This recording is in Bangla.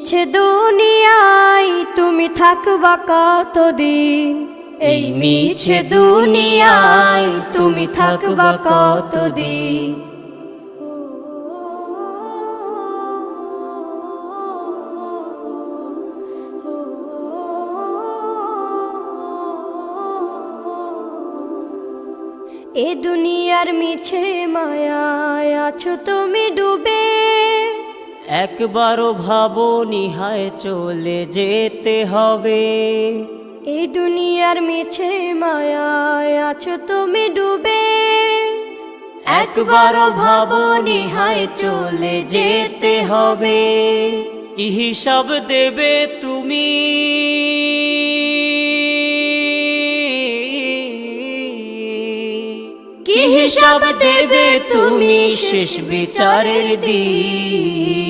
মিছে দুনিয়ায় তুমি থাকবা কতদিন, এই মিছে দুনিয়ায় তুমি থাকবা কতদিন। এ দুনিয়ার মিছে মায়ায় আছো তুমি ডুবে, একবারও ভাবনি হায় চলে যেতে হবে। এই দুনিয়ার মিছে মায়ায় আছো তুমি ডুবে, একবারও ভাবনি হায় চলে যেতে হবে। কি হিসাব দেবে তুমি, কি হিসাব দেবে তুমি শেষ বিচারের দিন।